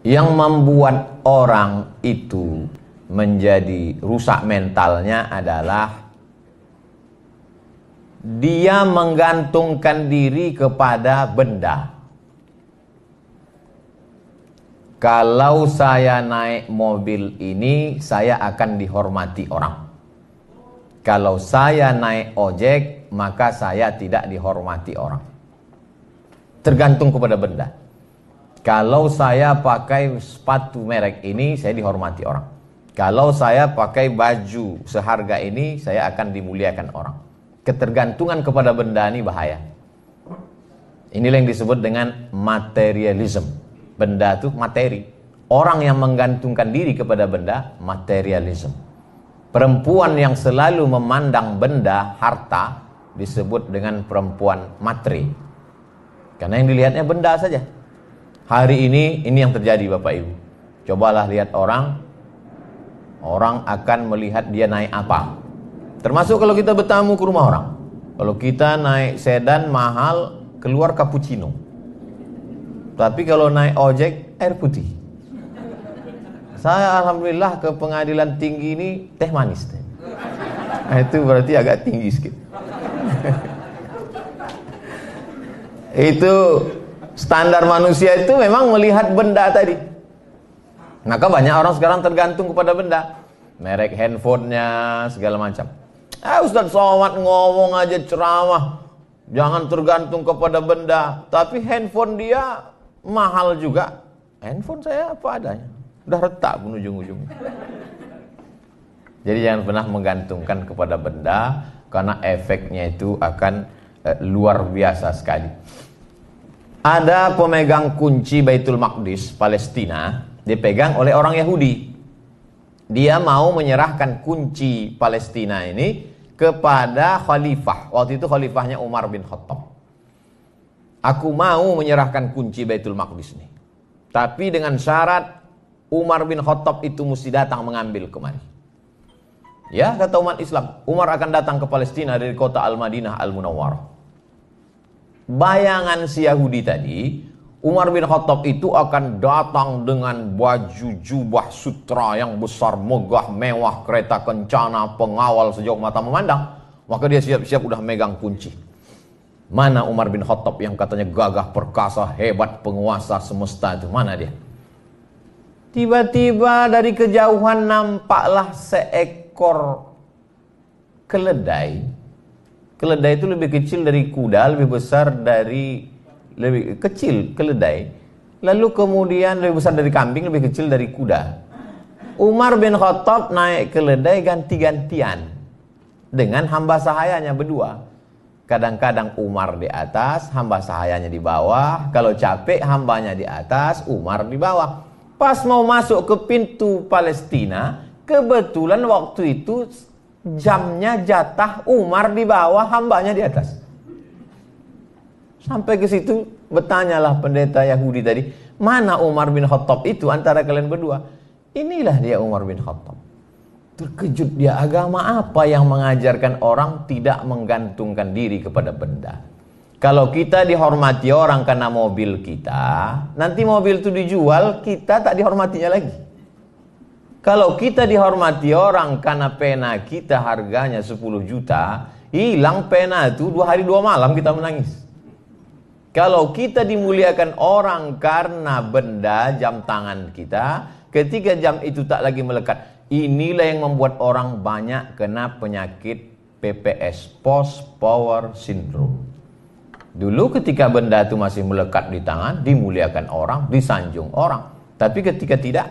Yang membuat orang itu menjadi rusak mentalnya adalah dia menggantungkan diri kepada benda. Kalau saya naik mobil ini, saya akan dihormati orang. Kalau saya naik ojek, maka saya tidak dihormati orang. Tergantung kepada benda. Kalau saya pakai sepatu merek ini, saya dihormati orang. Kalau saya pakai baju seharga ini, saya akan dimuliakan orang. Ketergantungan kepada benda ini bahaya. Inilah yang disebut dengan materialism. Benda itu materi. Orang yang menggantungkan diri kepada benda, materialism. Perempuan yang selalu memandang benda, harta, disebut dengan perempuan materi. Karena yang dilihatnya benda saja. Hari ini yang terjadi Bapak Ibu. Cobalah lihat orang akan melihat dia naik apa. Termasuk kalau kita bertamu ke rumah orang. Kalau kita naik sedan mahal, keluar cappuccino. Tapi kalau naik ojek, air putih. Saya alhamdulillah ke pengadilan tinggi ini teh manis. Nah, itu berarti agak tinggi sedikit. Itu standar manusia itu memang melihat benda tadi. Maka banyak orang sekarang tergantung kepada benda. Merek handphonenya, segala macam. Ustaz Somad ngomong aja ceramah, jangan tergantung kepada benda. Tapi handphone dia mahal juga. Handphone saya apa adanya, udah retak pun ujung-ujungnya. Jadi jangan pernah menggantungkan kepada benda, karena efeknya itu akan luar biasa sekali. Ada pemegang kunci Baitul Maqdis Palestina, dipegang oleh orang Yahudi. Dia mau menyerahkan kunci Palestina ini kepada khalifah. Waktu itu khalifahnya Umar bin Khattab. Aku mau menyerahkan kunci Baitul Maqdis ini, tapi dengan syarat Umar bin Khattab itu mesti datang mengambil kemari. Ya, kata umat Islam, Umar akan datang ke Palestina dari kota Al-Madinah Al-Munawwarah. Bayangan si Yahudi tadi, Umar bin Khattab itu akan datang dengan baju jubah sutra yang besar, megah, mewah, kereta kencana, pengawal sejauh mata memandang. Maka dia siap-siap udah megang kunci. Mana Umar bin Khattab yang katanya gagah perkasa, hebat, penguasa semesta itu, mana dia? Tiba-tiba dari kejauhan nampaklah seekor keledai. Keledai itu lebih kecil dari kuda, lebih kecil keledai. Lalu kemudian lebih besar dari kambing, lebih kecil dari kuda. Umar bin Khattab naik keledai ganti-gantian dengan hamba sahayanya berdua. Kadang-kadang Umar di atas, hamba sahayanya di bawah. Kalau capek, hambanya di atas, Umar di bawah. Pas mau masuk ke pintu Palestina, kebetulan waktu itu jamnya jatah Umar di bawah, hambanya di atas. Sampai ke situ, bertanyalah pendeta Yahudi tadi, mana Umar bin Khattab itu antara kalian berdua? Inilah dia Umar bin Khattab. Terkejut dia, agama apa yang mengajarkan orang tidak menggantungkan diri kepada benda? Kalau kita dihormati orang karena mobil kita, nanti mobil itu dijual, kita tak dihormatinya lagi. Kalau kita dihormati orang karena pena kita harganya 10 juta, hilang pena itu 2 hari 2 malam kita menangis. Kalau kita dimuliakan orang karena benda, jam tangan kita, ketika jam itu tak lagi melekat, inilah yang membuat orang banyak kena penyakit PPS, Post Power Syndrome. Dulu ketika benda itu masih melekat di tangan, dimuliakan orang, disanjung orang. Tapi ketika tidak,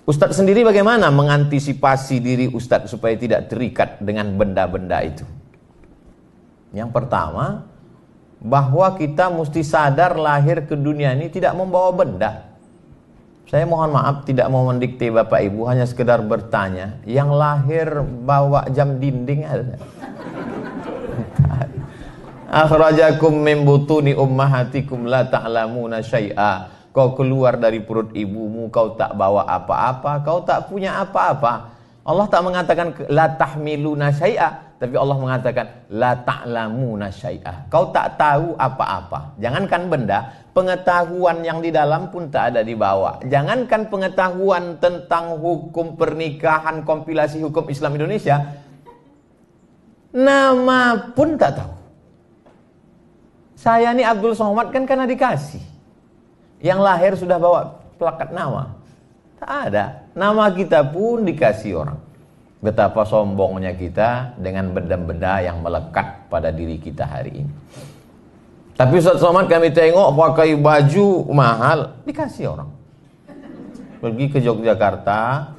Ustadz sendiri bagaimana mengantisipasi diri Ustadz supaya tidak terikat dengan benda-benda itu? Yang pertama, bahwa kita mesti sadar lahir ke dunia ini tidak membawa benda. Saya mohon maaf tidak mau mendikte Bapak Ibu, hanya sekedar bertanya, yang lahir bawa jam dinding ada? Akhrajakum min butuni ummahatikum la ta'lamuna syai'a. Kau keluar dari perut ibumu, kau tak bawa apa-apa, kau tak punya apa-apa. Allah tak mengatakan la tahmiluna syai'a, Tapi Allah mengatakan la ta'lamuna syai'ah. Kau tak tahu apa-apa. Jangankan benda, pengetahuan yang di dalam pun tak ada di bawah. Jangankan pengetahuan tentang hukum pernikahan, kompilasi hukum Islam Indonesia, nama pun tak tahu. Saya ini Abdul Somad kan karena dikasih. Yang lahir sudah bawa plakat nama. Tak ada. Nama kita pun dikasih orang. Betapa sombongnya kita dengan benda-benda yang melekat pada diri kita hari ini. Tapi Ustaz Somad kami tengok pakai baju mahal, dikasih orang. Pergi ke Yogyakarta,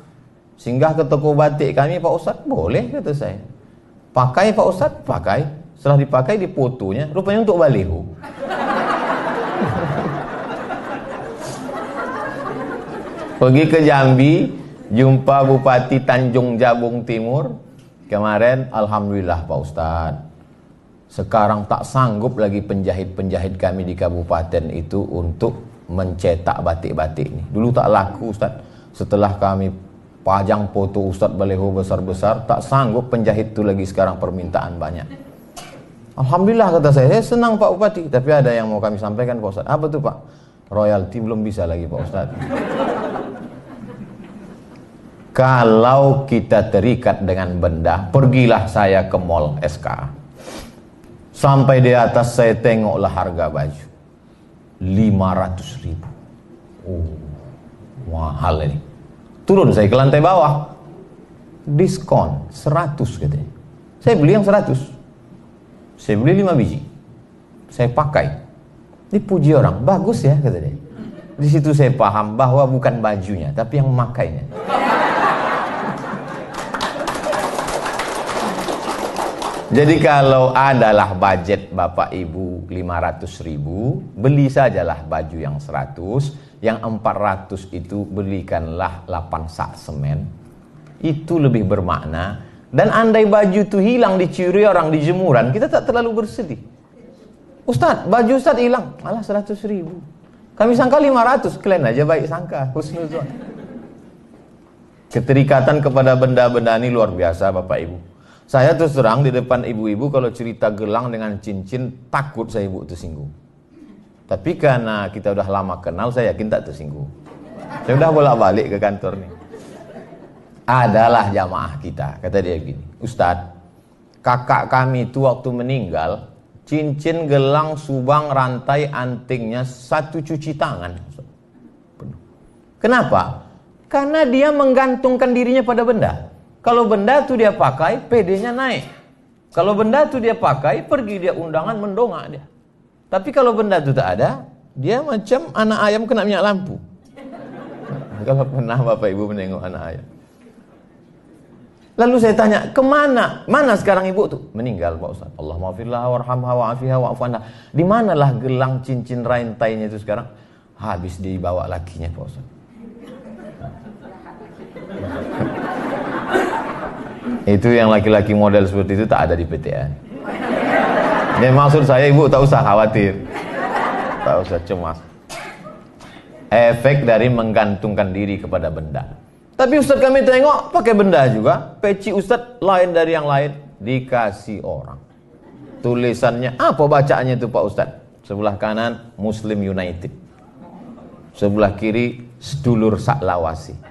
singgah ke toko batik kami, Pak Ustaz, boleh kata saya. Pakai Pak Ustaz, pakai. Setelah dipakai difotonya, rupanya untuk baliho. Pergi ke Jambi, jumpa Bupati Tanjung Jabung Timur. Kemarin alhamdulillah Pak Ustadz, sekarang tak sanggup lagi penjahit-penjahit kami di kabupaten itu untuk mencetak batik-batik ini. Dulu tak laku Ustadz. Setelah kami pajang foto Ustadz baliho besar-besar, tak sanggup penjahit itu lagi, sekarang permintaan banyak. Alhamdulillah kata saya senang Pak Bupati. Tapi ada yang mau kami sampaikan Pak Ustadz. Apa tuh Pak? Royalti belum bisa lagi Pak Ustadz. Kalau kita terikat dengan benda, pergilah saya ke mall SK. Sampai di atas saya tengoklah harga baju 500.000. Oh, mahal ini. Turun saya ke lantai bawah, diskon 100 katanya. Saya beli yang 100. Saya beli 5 biji. Saya pakai. Dipuji orang, bagus ya kata dia. Di situ saya paham bahwa bukan bajunya, tapi yang memakainya. Jadi kalau adalah budget Bapak Ibu 500.000, beli sajalah baju yang 100, yang 400 itu belikanlah 8 sak semen. Itu lebih bermakna. Dan andai baju itu hilang dicuri orang di jemuran, kita tak terlalu bersedih. Ustadz, baju Ustadz hilang, malah 100.000. Kami sangka 500, kalian aja baik sangka, husnuzon. Keterikatan kepada benda-benda ini luar biasa Bapak Ibu. Saya terus terang di depan ibu-ibu kalau cerita gelang dengan cincin, takut saya ibu tersinggung. Tapi karena kita udah lama kenal, saya yakin tak tersinggung. Saya udah bolak-balik ke kantor nih. Adalah jamaah kita, kata dia gini, Ustadz, kakak kami itu waktu meninggal, cincin, gelang, subang, rantai, antingnya 1 cuci tangan. Kenapa? Karena dia menggantungkan dirinya pada benda. Kalau benda itu dia pakai, PD-nya naik. Kalau benda itu dia pakai, pergi dia undangan, mendongak dia. Tapi kalau benda itu tak ada, dia macam anak ayam kena minyak lampu. Kalau pernah Bapak Ibu menengok anak ayam. Lalu saya tanya, kemana? Mana sekarang ibu tuh? Meninggal Pak Ustaz. Allah maafirlah warhamha wa'afiha wa'afanha. Di manalah gelang, cincin, rantainya itu sekarang? Habis dibawa lakinya Pak Ustaz. Itu yang laki-laki model seperti itu tak ada di PTN. Ya, maksud saya ibu tak usah khawatir, tak usah cemas. Efek dari menggantungkan diri kepada benda. Tapi Ustadz kami tengok pakai benda juga. Peci Ustadz lain dari yang lain, dikasih orang. Tulisannya apa bacaannya itu Pak Ustadz? Sebelah kanan Muslim United, sebelah kiri sedulur saklawasi.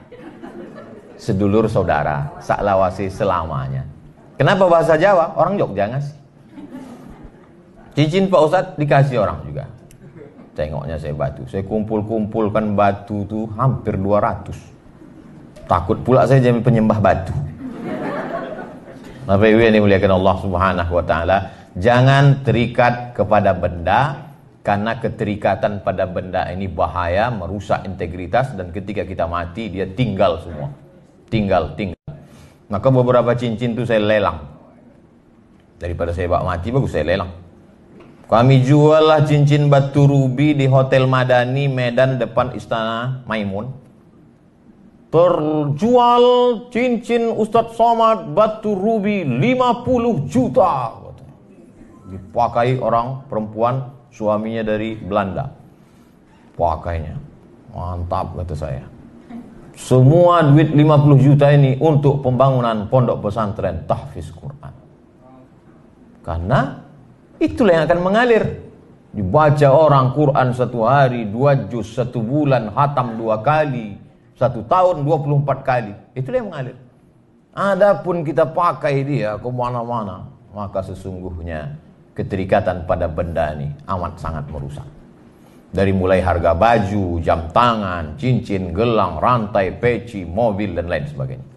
Sedulur saudara, saklawasi selamanya. Kenapa bahasa Jawa? Orang Jogja ngasih. Cincin Pak Ustadz dikasih orang juga. Tengoknya saya batu. Saya kumpul-kumpulkan batu tuh hampir 200. Takut pula saya jadi penyembah batu. Bapak Ibu yang dimuliakan Allah Subhanahu wa taala, jangan terikat kepada benda, karena keterikatan pada benda ini bahaya, merusak integritas, dan ketika kita mati dia tinggal semua. Tinggal. Maka beberapa cincin itu saya lelang. Daripada saya bawa mati, bagus saya lelang. Kami jual lah cincin batu rubi di Hotel Madani Medan depan Istana Maimun. Terjual cincin Ustadz Somad batu rubi 50 juta. Dipakai orang perempuan, suaminya dari Belanda. Pakainya. Mantap kata saya. Semua duit 50 juta ini untuk pembangunan pondok pesantren tahfiz Quran. Karena itulah yang akan mengalir. Dibaca orang Quran 1 hari, 2 juz, 1 bulan, khatam 2 kali, 1 tahun 24 kali. Itulah yang mengalir. Adapun kita pakai dia kemana-mana, maka sesungguhnya keterikatan pada benda ini amat sangat merusak. Dari mulai harga baju, jam tangan, cincin, gelang, rantai, peci, mobil, dan lain sebagainya.